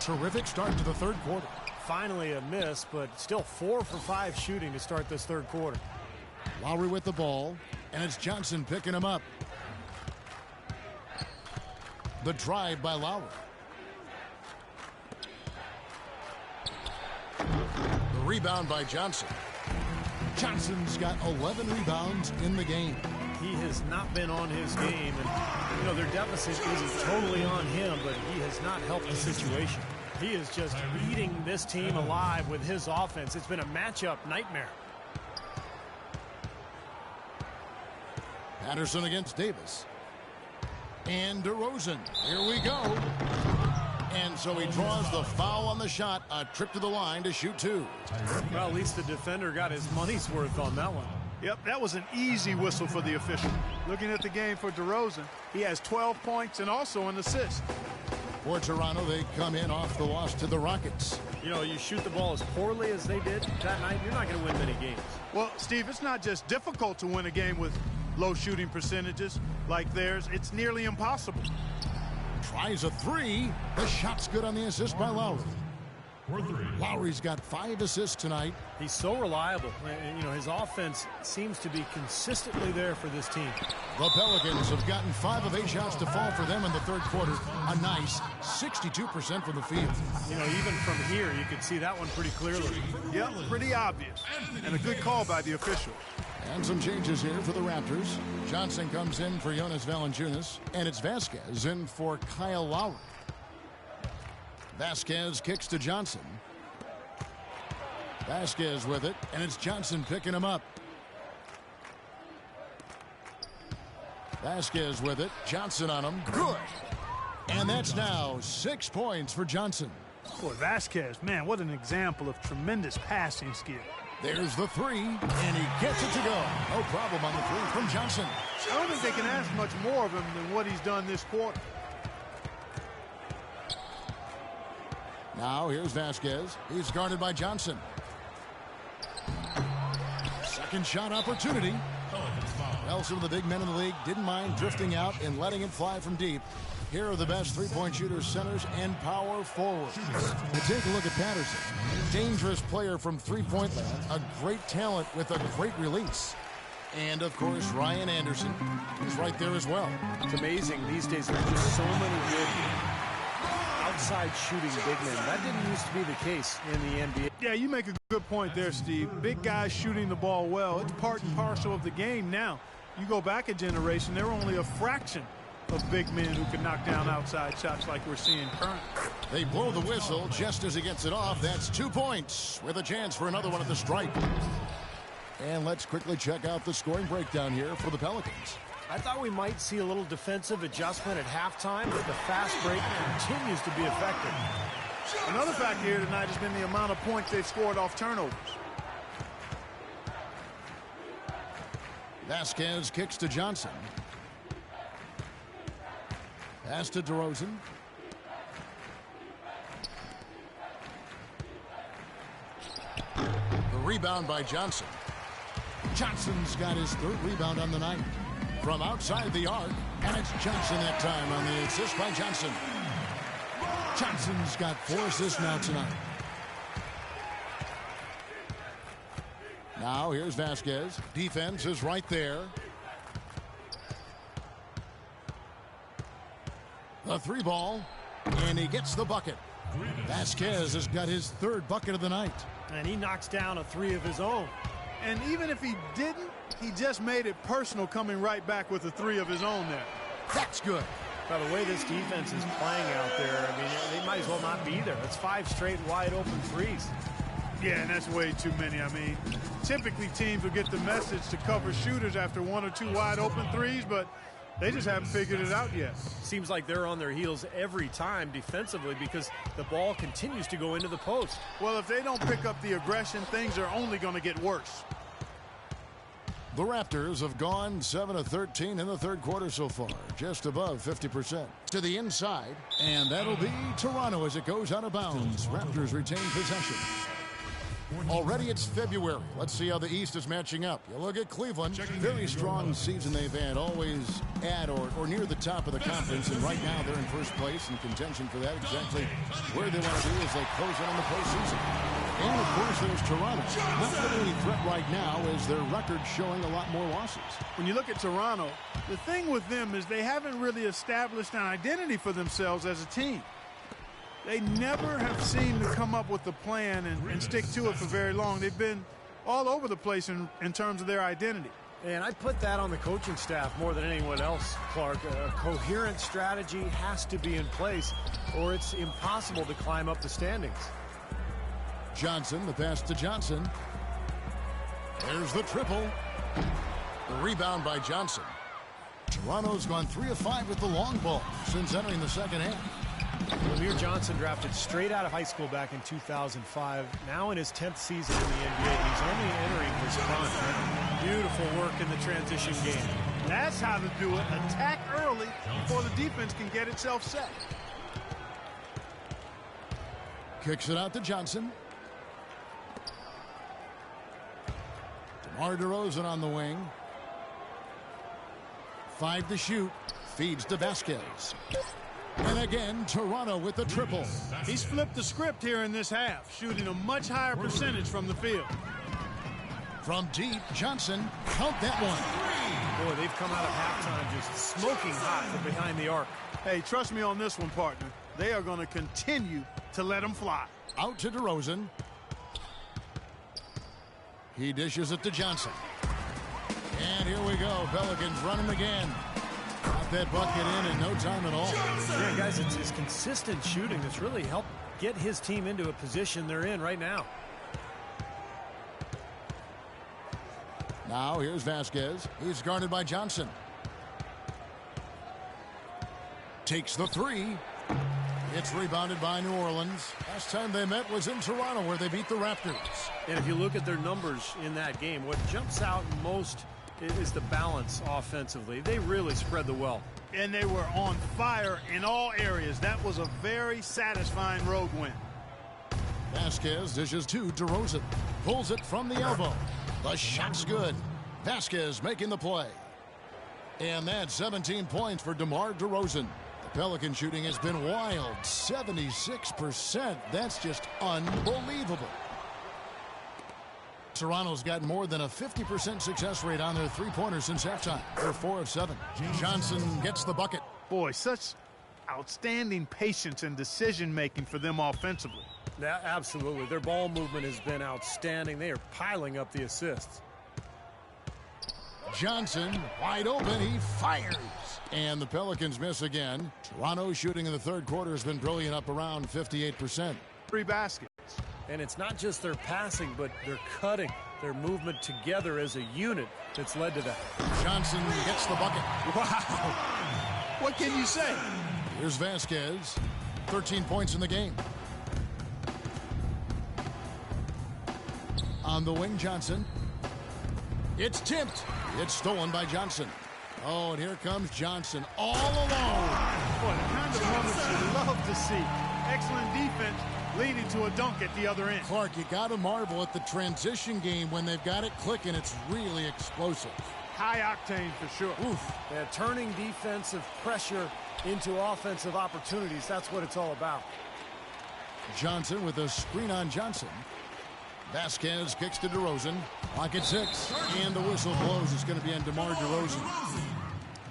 Terrific start to the third quarter. Finally a miss, but still 4 for 5 shooting to start this third quarter. Lowry with the ball, and it's Johnson picking him up. The drive by Lowry. The rebound by Johnson. Johnson's got 11 rebounds in the game. He has not been on his game, and you know their deficit isn't totally on him, but he has not helped the situation. He is just eating this team alive with his offense. It's been a matchup nightmare. Patterson against Davis. And DeRozan. Here we go. And so he draws the foul on the shot. A trip to the line to shoot 2. Well, at least the defender got his money's worth on that one. Yep, that was an easy whistle for the official. Looking at the game for DeRozan, he has 12 points and also an assist. For Toronto, they come in off the loss to the Rockets. You know, you shoot the ball as poorly as they did that night, you're not going to win many games. Well, Steve, it's not just difficult to win a game with low shooting percentages like theirs. It's nearly impossible. Tries a 3. The shot's good on the assist by Lowry. Lowry's got 5 assists tonight. He's so reliable. You know, his offense seems to be consistently there for this team. The Pelicans have gotten 5 of 8 shots to fall for them in the third quarter. A nice 62% from the field. You know, even from here, you could see that one pretty clearly. Yep, pretty obvious. And a good call by the official. And some changes here for the Raptors. Johnson comes in for Jonas Valanciunas, and it's Vasquez in for Kyle Lowry. Vasquez kicks to Johnson. Vasquez with it, and it's Johnson picking him up. Vasquez with it. Johnson on him. Good. And that's now 6 points for Johnson. Boy, Vasquez, man, what an example of tremendous passing skill. There's the 3, and he gets it to go. No problem on the 3 from Johnson. I don't think they can ask much more of him than what he's done this quarter. Now here's Vasquez. He's guarded by Johnson. Second shot opportunity. Well, some of the big men in the league didn't mind drifting out and letting it fly from deep. Here are the best three-point shooters, centers, and power forwards. And take a look at Patterson. Dangerous player from three-point land. A great talent with a great release. And, of course, Ryan Anderson is right there as well. It's amazing. These days there are just so many good outside shooting big men. That didn't used to be the case in the NBA. Yeah, you make a good point there, Steve. Big guys shooting the ball well. It's part and parcel of the game now. You go back a generation, there were only a fraction of big men who can knock down outside shots like we're seeing currently. They blow the whistle just as he gets it off. That's 2 points with a chance for another one at the stripe. And let's quickly check out the scoring breakdown here for the Pelicans. I thought we might see a little defensive adjustment at halftime, but the fast break continues to be effective. Another factor here tonight has been the amount of points they've scored off turnovers. Vasquez kicks to Johnson. Pass to DeRozan. The rebound by Johnson. Johnson's got his 3rd rebound on the night. From outside the arc, and it's Johnson that time on the assist by Johnson. Johnson's got 4 assists now tonight. Now here's Vasquez. Defense is right there. The 3 ball, and he gets the bucket. Vasquez has got his 3rd bucket of the night. And he knocks down a 3 of his own. And even if he didn't, he just made it personal coming right back with a 3 of his own there. That's good. By the way this defense is playing out there, I mean, they might as well not be there. It's 5 straight wide open threes. Yeah, and that's way too many. I mean, typically teams will get the message to cover shooters after 1 or 2 wide open threes, but they just haven't figured it out yet. Seems like they're on their heels every time defensively because the ball continues to go into the post. Well, if they don't pick up the aggression, things are only going to get worse. The Raptors have gone 7 of 13 in the third quarter so far, just above 50%. To the inside, and that'll be Toronto as it goes out of bounds. Raptors retain possession. Already it's February. Let's see how the East is matching up. You look at Cleveland, very strong season they've had, always at or near the top of the conference, and right now they're in first place in contention for that, exactly where they want to be as they close in on the postseason. And, of course, there's Toronto. Not really any threat right now as their record showing a lot more losses. When you look at Toronto, the thing with them is they haven't really established an identity for themselves as a team. They never have seemed to come up with a plan and stick to it for very long. They've been all over the place in terms of their identity. And I put that on the coaching staff more than anyone else, Clark. A coherent strategy has to be in place, or it's impossible to climb up the standings. Johnson, the pass to Johnson. There's the triple. The rebound by Johnson. Toronto's gone 3 of 5 with the long ball since entering the second half. Amir Johnson drafted straight out of high school back in 2005. Now in his 10th season in the NBA, he's only entering his prime. Beautiful work in the transition game. That's how to do it. Attack early before the defense can get itself set. Kicks it out to Johnson. DeMar DeRozan on the wing. 5 to shoot. Feeds to Vasquez. And again, Toronto with the triple. He's flipped the script here in this half, shooting a much higher percentage from the field. From deep, Johnson, count that one. Boy, they've come out of halftime just smoking hot from behind the arc. Hey, trust me on this one, partner. They are going to continue to let them fly. Out to DeRozan. He dishes it to Johnson. And here we go. Pelicans running again. Got that bucket in no time at all. Yeah, guys, it's his consistent shooting that's really helped get his team into a position they're in right now. Now here's Vasquez. He's guarded by Johnson. Takes the three. It's rebounded by New Orleans. Last time they met was in Toronto where they beat the Raptors. And if you look at their numbers in that game, what jumps out most is the balance offensively. They really spread the wealth. And they were on fire in all areas. That was a very satisfying road win. Vasquez dishes to DeRozan. Pulls it from the elbow. The shot's good. Vasquez making the play. And that's 17 points for DeMar DeRozan. The Pelican shooting has been wild. 76%. That's just unbelievable. Toronto's got more than a 50% success rate on their three-pointers since halftime. They're 4 of 7. Johnson gets the bucket. Boy, such outstanding patience and decision-making for them offensively. Yeah, absolutely. Their ball movement has been outstanding. They are piling up the assists. Johnson wide open. He fires. And the Pelicans miss again. Toronto shooting in the third quarter has been brilliant, up around 58%. 3 baskets. And it's not just their passing, but their cutting, their movement together as a unit that's led to that. Johnson gets the bucket. Wow. What can you say? Here's Vasquez. 13 points in the game. On the wing, Johnson. It's tipped. It's stolen by Johnson. Oh, and here comes Johnson all alone. Boy, the kind of moments you love to see. Excellent defense leading to a dunk at the other end. Clark, you got to marvel at the transition game when they've got it clicking. It's really explosive. High octane for sure. Oof. Yeah, turning defensive pressure into offensive opportunities. That's what it's all about. Johnson with a screen on Johnson. Vasquez kicks to DeRozan. Clock at 6. And the whistle blows. It's going to be on DeMar DeRozan.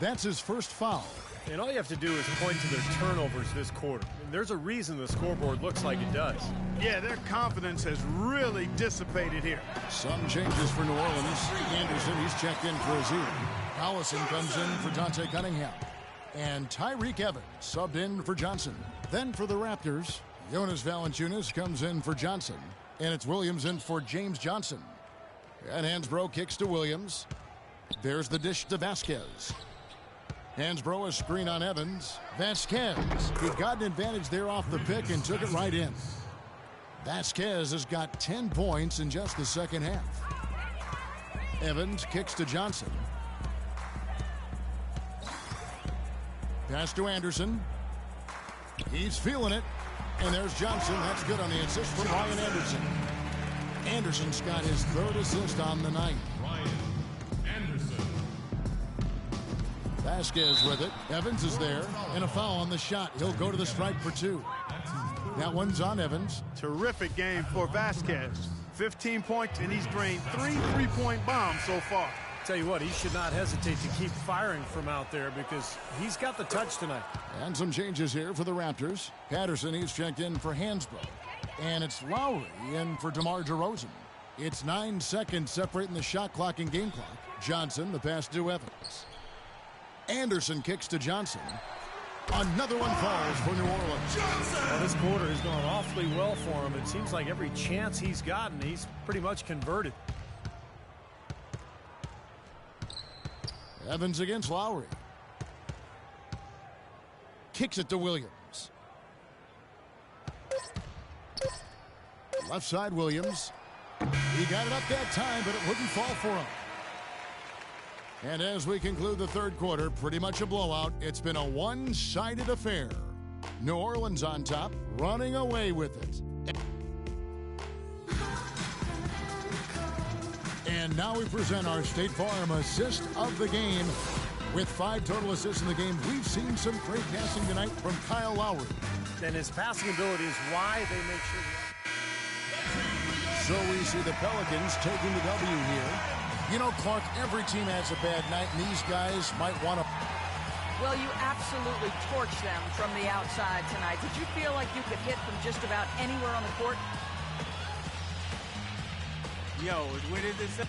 That's his first foul. And all you have to do is point to their turnovers this quarter. And there's a reason the scoreboard looks like it does. Yeah, their confidence has really dissipated here. Some changes for New Orleans. Anderson, he's checked in for Azir. Collison comes in for Dante Cunningham. And Tyreek Evans subbed in for Johnson. Then for the Raptors, Jonas Valanciunas comes in for Johnson. And it's Williams in for James Johnson. And Hansbrough kicks to Williams. There's the dish to Vasquez. Hansbrough a screen on Evans. Vasquez. He got an advantage there off the pick and took it right in. Vasquez has got 10 points in just the second half. Evans kicks to Johnson. Pass to Anderson. He's feeling it. And there's Johnson. That's good on the assist from Ryan Anderson. Anderson's got his third assist on the night. Ryan Anderson. Vasquez with it. Evans is there. And a foul on the shot. He'll go to the stripe for 2. That one's on Evans. Terrific game for Vasquez. 15 points, and he's drained 3 3-point bombs so far. Tell you what, he should not hesitate to keep firing from out there because he's got the touch tonight. And some changes here for the Raptors. Patterson, he's checked in for Hansbrough. And it's Lowry in for DeMar DeRozan. It's 9 seconds separating the shot clock and game clock. Johnson, the pass to Evans. Anderson kicks to Johnson. Another one falls for New Orleans. Well, this quarter has gone awfully well for him. It seems like every chance he's gotten, he's pretty much converted. Evans against Lowry. Kicks it to Williams. Left side Williams. He got it up that time, but it wouldn't fall for him. And as we conclude the third quarter, pretty much a blowout. It's been a one-sided affair. New Orleans on top, running away with it. And now we present our State Farm assist of the game. With 5 total assists in the game, we've seen some great passing tonight from Kyle Lowry. And his passing ability is why they make sure. So we see the Pelicans taking the W here. You know, Clark, every team has a bad night, and these guys might want to... Well, you absolutely torched them from the outside tonight. Did you feel like you could hit from just about anywhere on the court? Yo, what did this say?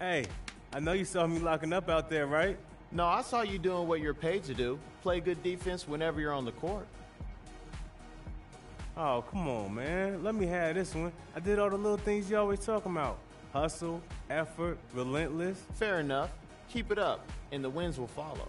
Hey, I know you saw me locking up out there, right? No, I saw you doing what you're paid to do. Play good defense whenever you're on the court. Oh, come on, man. Let me have this one. I did all the little things you always talking about. Hustle, effort, relentless. Fair enough. Keep it up, and the wins will follow.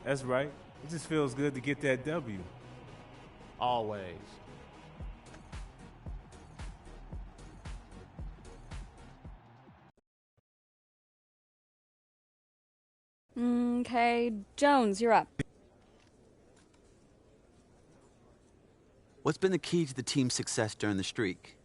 That's right. It just feels good to get that W. Always. Okay, Jones, you're up. What's been the key to the team's success during the streak?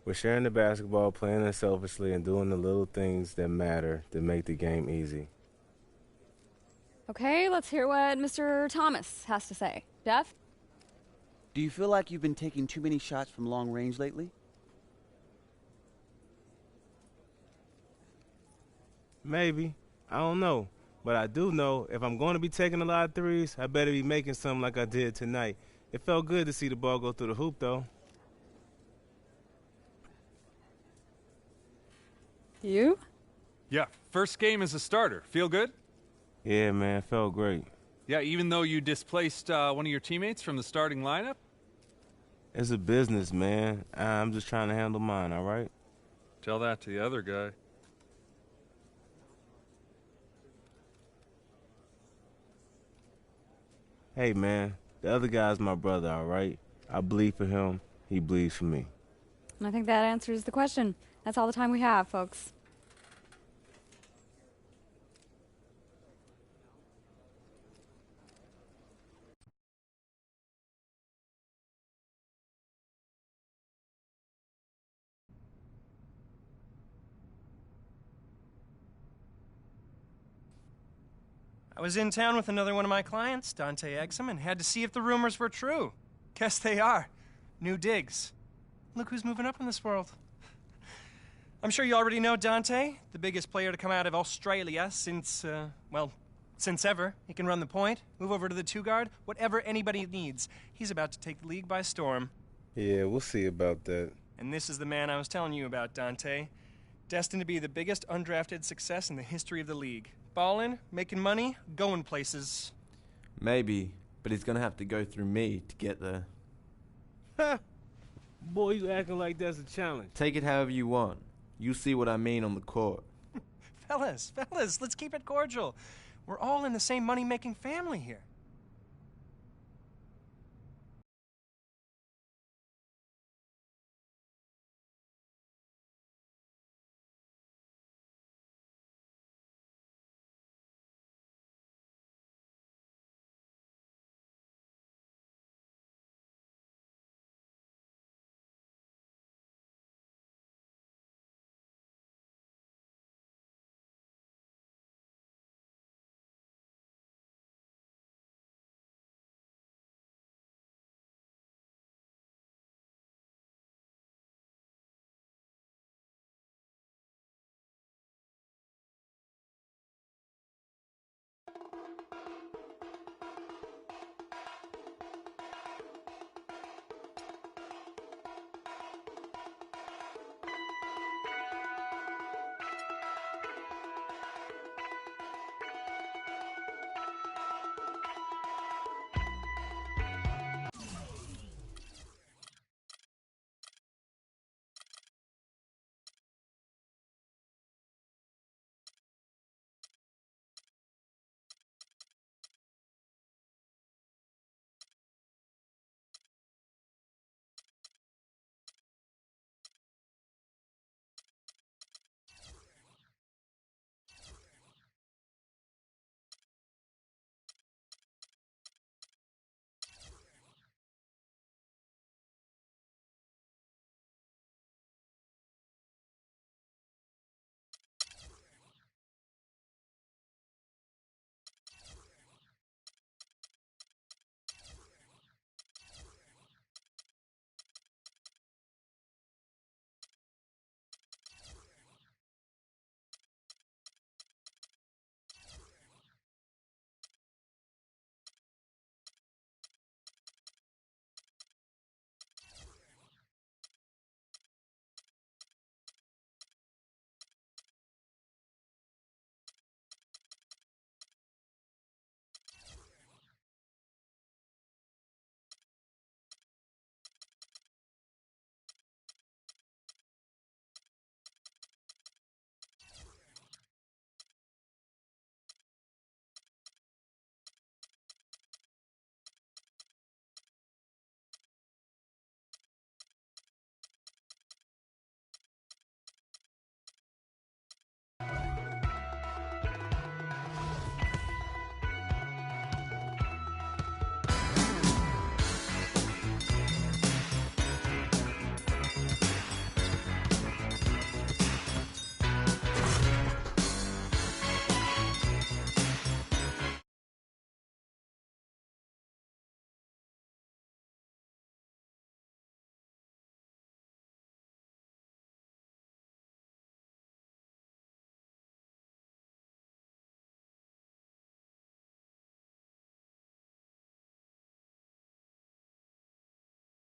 We're sharing the basketball, playing unselfishly, and doing the little things that matter to make the game easy. Okay, let's hear what Mr. Thomas has to say. Jeff? Do you feel like you've been taking too many shots from long range lately? Maybe. I don't know. But I do know if I'm going to be taking a lot of threes, I better be making some like I did tonight. It felt good to see the ball go through the hoop, though. You? Yeah, first game as a starter. Feel good? Yeah, man, felt great. Yeah, even though you displaced one of your teammates from the starting lineup? It's a business, man. I'm just trying to handle mine, all right? Tell that to the other guy. Hey, man, the other guy's my brother, all right? I bleed for him. He bleeds for me. And I think that answers the question. That's all the time we have, folks. I was in town with another one of my clients, Dante Exum, and had to see if the rumors were true. Guess they are. New digs. Look who's moving up in this world. I'm sure you already know Dante, the biggest player to come out of Australia since ever. He can run the point, move over to the two-guard, whatever anybody needs. He's about to take the league by storm. Yeah, we'll see about that. And this is the man I was telling you about, Dante. Destined to be the biggest undrafted success in the history of the league. Ballin', making money, going places. Maybe, but he's gonna have to go through me to get there. Boy, you acting like that's a challenge. Take it however you want. You see what I mean on the court. Fellas, let's keep it cordial. We're all in the same money-making family here.